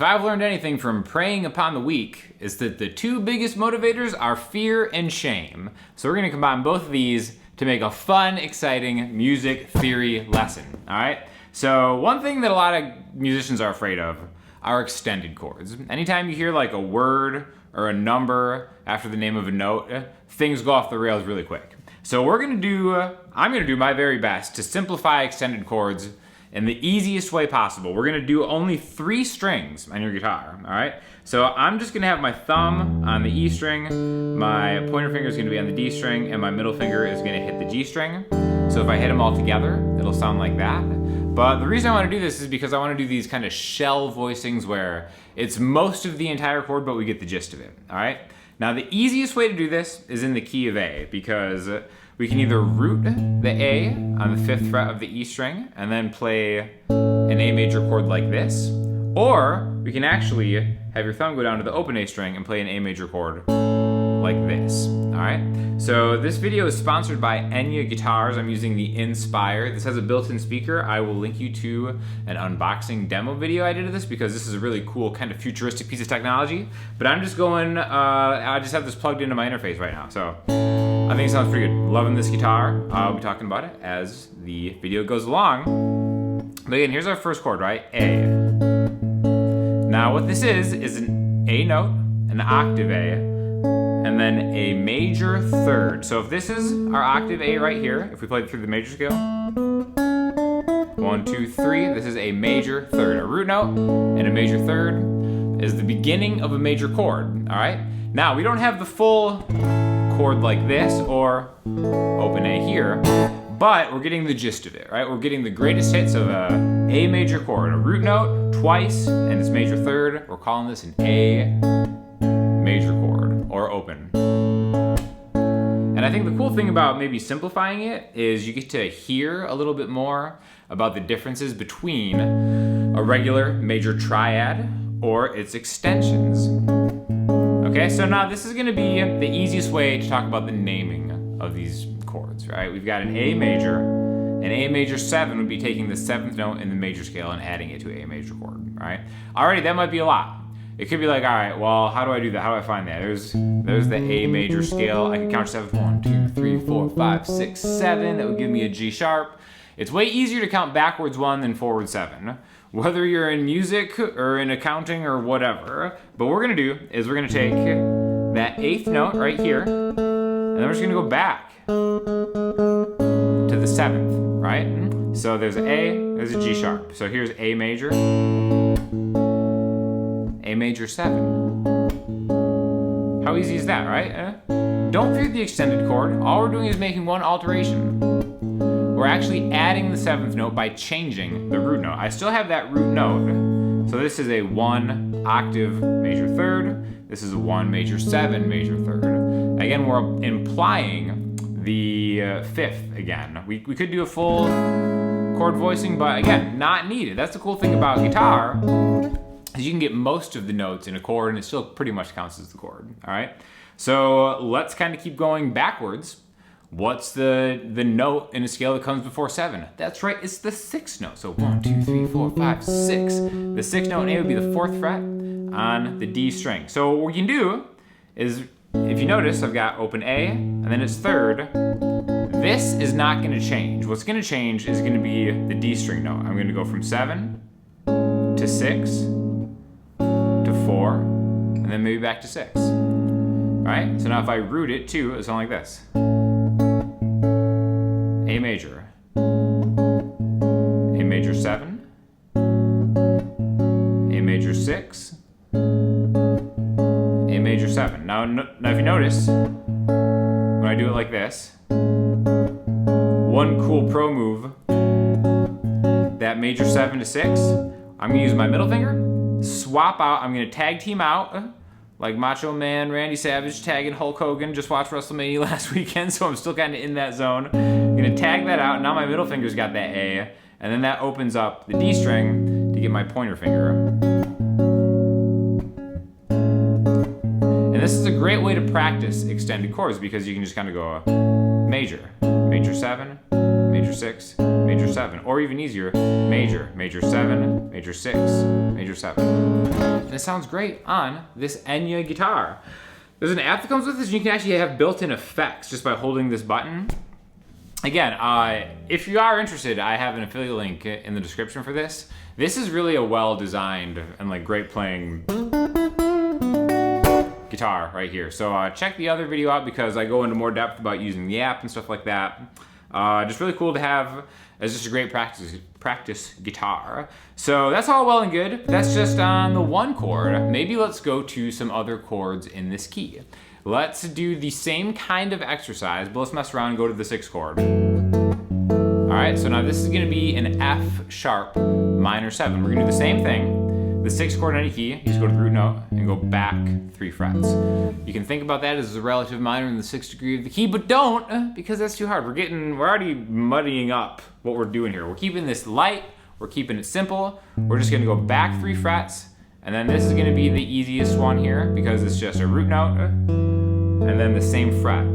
I've learned anything from preying upon the weak, is that the two biggest motivators are fear and shame. So we're gonna combine both of these to make a fun, exciting music theory lesson, all right? So one thing that a lot of musicians are afraid of are extended chords. Anytime you hear like a word or a number after the name of a note, things go off the rails really quick. So I'm gonna do my very best to simplify extended chords in the easiest way possible. We're gonna do only 3 strings on your guitar, all right? So I'm just gonna have my thumb on the E string, my pointer finger is gonna be on the D string, and my middle finger is gonna hit the G string. So if I hit them all together, it'll sound like that. But the reason I wanna do this is because I wanna do these kind of shell voicings where it's most of the entire chord, but we get the gist of it, all right? Now the easiest way to do this is in the key of A, because we can either root the A on the 5th fret of the E string and then play an A major chord like this, or we can actually have your thumb go down to the open A string and play an A major chord like this, all right? So this video is sponsored by Enya guitars. I'm using the Inspire. This has a built-in speaker. I will link you to an unboxing demo video I did of this because this is a really cool kind of futuristic piece of technology. But I'm just going, I just have this plugged into my interface right now. So I think it sounds pretty good. Loving this guitar. I'll be talking about it as the video goes along. But again, here's our first chord, right? A. Now what this is an A note, an octave A, and then a major third. So if this is our octave A right here, if we play it through the major scale, 1, 2, 3, this is a major third. A root note and a major third is the beginning of a major chord, all right? Now, we don't have the full chord like this or open A here, but we're getting the gist of it, right? We're getting the greatest hits of a A major chord, a root note twice, and its major third. We're calling this an A major chord, or open. And I think the cool thing about maybe simplifying it is you get to hear a little bit more about the differences between a regular major triad or its extensions. Okay, so now this is gonna be the easiest way to talk about the naming of these chords, right? We've got an A major. An A major 7 would be taking the 7th note in the major scale and adding it to A major chord, right? Already, that might be a lot. It could be like, all right, well, how do I do that? How do I find that? There's the A major scale. I can count 7. 1, 2, 3, 4, 5, 6, 7. That would give me a G sharp. It's way easier to count backwards 1 than forward 7, whether you're in music or in accounting or whatever. But what we're gonna do is we're gonna take that 8th note right here, and then we're just gonna go back to the 7th, right? So there's an A, there's a G sharp. So here's A major, A major 7. How easy is that, right? Don't fear the extended chord. All we're doing is making one alteration. We're actually adding the 7th note by changing the root note. I still have that root note. So this is a 1 octave major third. This is a 1 major 7 major third. Again, we're implying the 5th again. We could do a full chord voicing, but again, not needed. That's the cool thing about guitar. You can get most of the notes in a chord and it still pretty much counts as the chord, all right? So let's kind of keep going backwards. What's the note in a scale that comes before 7? That's right, it's the 6th note. So 1, 2, 3, 4, 5, 6. The 6th note in A would be the 4th fret on the D string. So what we can do is, if you notice, I've got open A and then it's third. This is not gonna change. What's gonna change is gonna be the D string note. I'm gonna go from 7 to 6, to 4, and then maybe back to 6. All right, so now if I root it too, it'll sound like this. A major, A major 7, A major 6, A major 7. Now if you notice, when I do it like this, one cool pro move, that major 7 to 6, I'm gonna use my middle finger, swap out, I'm gonna tag team out, like Macho Man Randy Savage tagging Hulk Hogan. Just watched WrestleMania last weekend, so I'm still kind of in that zone. I'm gonna tag that out. Now my middle finger's got that A, and then that opens up the D string to get my pointer finger. And this is a great way to practice extended chords because you can just kind of go major, major 7, major 6, major 7, or even easier, major, major 7, major 6, major 7. this sounds great on this Enya guitar. There's an app that comes with this, and you can actually have built-in effects just by holding this button. Again, if you are interested, I have an affiliate link in the description for this. This is really a well-designed and like great playing guitar right here. So check the other video out because I go into more depth about using the app and stuff like that. Just really cool to have as just a great practice guitar. So that's all well and good. That's just on the one chord. Maybe let's go to some other chords in this key. Let's do the same kind of exercise, but let's mess around and go to the 6th chord. All right, so now this is gonna be an F sharp minor 7. We're gonna do the same thing. The 6th chord in any key, you just go to the root note and go back 3 frets. You can think about that as a relative minor in the 6th degree of the key, but don't, because that's too hard. We're already muddying up what we're doing here. We're keeping this light, we're keeping it simple. We're just gonna go back 3 frets, and then this is gonna be the easiest one here because it's just a root note, and then the same fret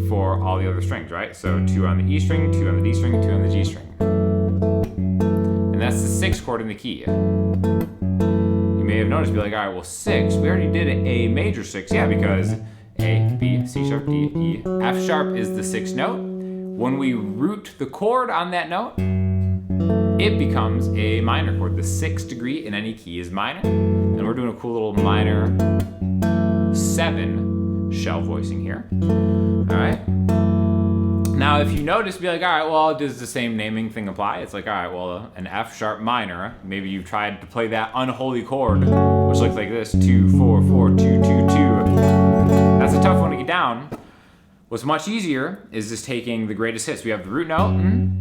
for all the other strings, right? So 2 on the E string, 2 on the D string, 2 on the G string. And that's the 6th chord in the key. You may have noticed, be like, all right, well 6, we already did a major 6, yeah, because A, B, C sharp, D, E, F sharp is the 6th note. When we root the chord on that note, it becomes a minor chord. The 6th degree in any key is minor, and we're doing a cool little minor 7 shell voicing here. All right. Now, if you notice, be like, all right, well, does the same naming thing apply? It's like, all right, well, an F sharp minor, maybe you've tried to play that unholy chord, which looks like this, 2, 4, 4, 2, 2, 2. That's a tough one to get down. What's much easier is just taking the greatest hits. We have the root note.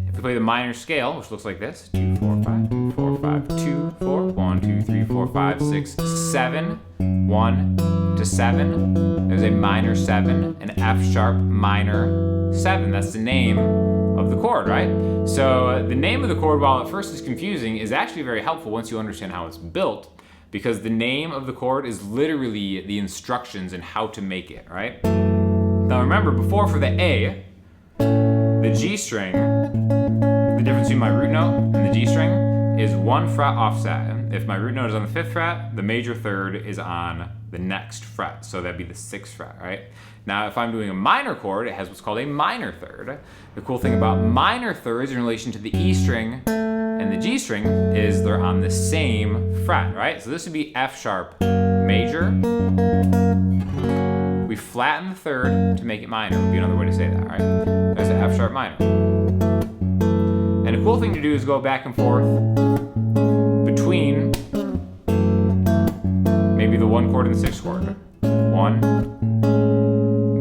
If we play the minor scale, which looks like this, 2, 4, 5, 4, 5, 2, 4, 1, 2, 3, 4, 5, 6, 7, 1 to 7. There's a minor 7, an F sharp minor 7. That's the name of the chord, right? So the name of the chord, while at first is confusing, is actually very helpful once you understand how it's built, because the name of the chord is literally the instructions and how to make it, right? Now remember, before for the A, the G string, the difference between my root note and the G string is 1 fret offset. If my root note is on the 5th fret, the major 3rd is on the next fret, so that'd be the 6th fret, right? Now, if I'm doing a minor chord, it has what's called a minor 3rd. The cool thing about minor 3rds in relation to the E string and the G string is they're on the same fret, right? So this would be F sharp major. We flatten the 3rd to make it minor, would be another way to say that, right? There's an F sharp minor. And a cool thing to do is go back and forth between maybe the 1 chord and the 6th chord. 1,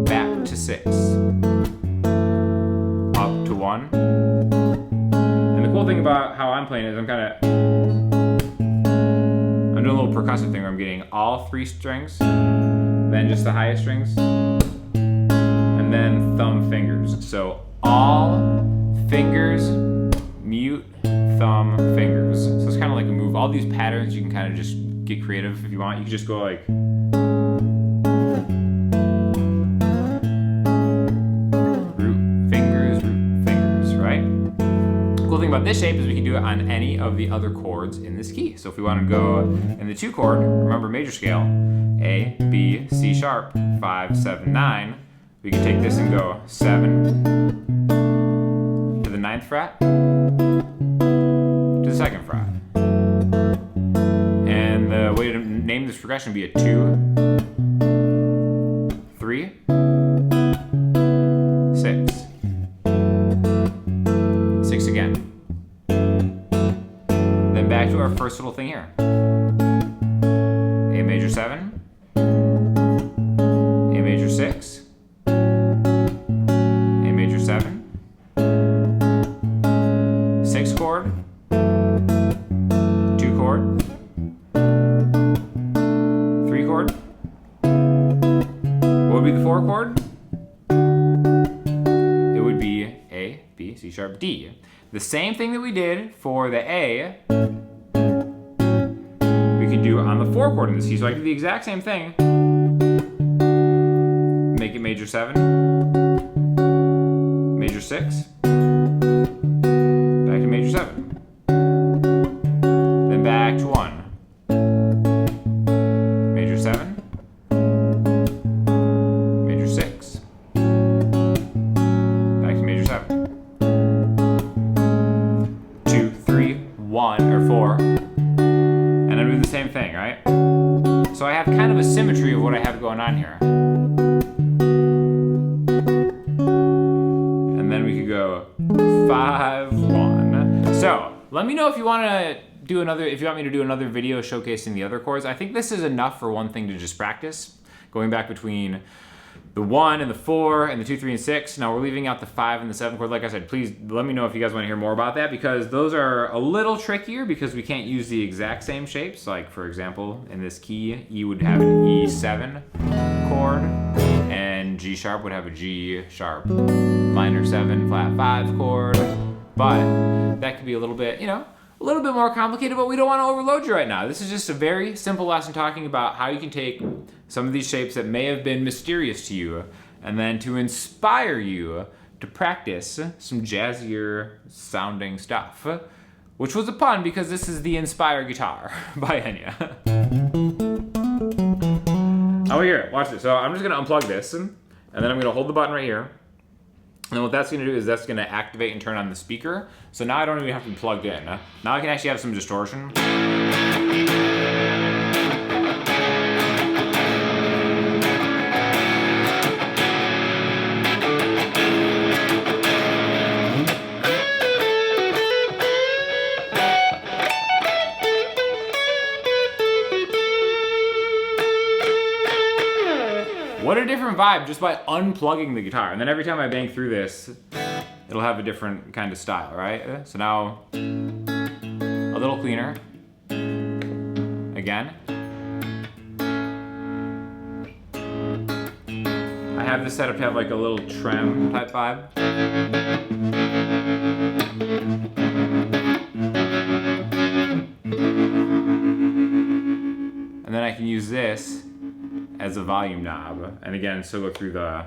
back to 6, up to 1. And the cool thing about how I'm playing is I'm doing a little percussive thing where I'm getting all 3 strings, then just the highest strings, and then thumb fingers. So all fingers, mute, thumb, fingers. So it's kind of like a move. All these patterns, you can kind of just get creative if you want. You can just go like root, fingers, right? The cool thing about this shape is we can do it on any of the other chords in this key. So if we want to go in the 2 chord, remember major scale, A, B, C sharp, 5, 7, 9. We can take this and go 7 to the 9th fret, to the 2nd fret. And the way to name this progression would be a 2, 3, 6. 6 again. Then back to our first little thing here. A major 7. A major 6, A major 7, 6 chord, 2 chord, 3 chord. What would be the 4 chord? It would be A, B, C sharp, D. The same thing that we did for the A, we could do on the 4 chord in the C. So I can do the exact same thing. Make it major 7, major 6, back to major 7, then back to 1, thing, right? So I have kind of a symmetry of what I have going on here. And then we could go 5, 1. So let me know if you want to do another, if you want me to do another video showcasing the other chords. I think this is enough for one thing to just practice, going back between the 1 and the 4 and the 2, 3, and 6. Now we're leaving out the 5 and the 7 chord. Like I said, please let me know if you guys want to hear more about that, because those are a little trickier because we can't use the exact same shapes. Like for example, in this key, E would have an E7 chord and G sharp would have a G sharp minor 7 flat 5 chord. But that could be a little bit, you know, a little bit more complicated, but we don't want to overload you right now. This is just a very simple lesson talking about how you can take some of these shapes that may have been mysterious to you and then to inspire you to practice some jazzier sounding stuff, which was a pun because this is the Inspire Guitar by Enya. Oh, here, watch this. So I'm just gonna unplug this and then I'm gonna hold the button right here. And what that's gonna do is that's gonna activate and turn on the speaker. So now I don't even have to be plugged in. Now I can actually have some distortion. What a different vibe just by unplugging the guitar. And then every time I bang through this, it'll have a different kind of style, right? So now, a little cleaner. Again. I have this set up to have like a little trem type vibe. And then I can use this as a volume knob, and again, still go through the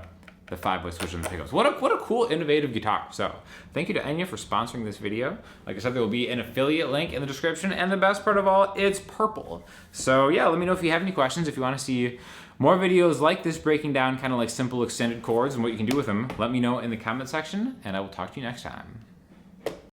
5-way switch and the pickups. What a cool, innovative guitar. So, thank you to Enya for sponsoring this video. Like I said, there will be an affiliate link in the description, and the best part of all, it's purple. So yeah, let me know if you have any questions. If you want to see more videos like this breaking down kind of like simple extended chords and what you can do with them, let me know in the comment section, and I will talk to you next time.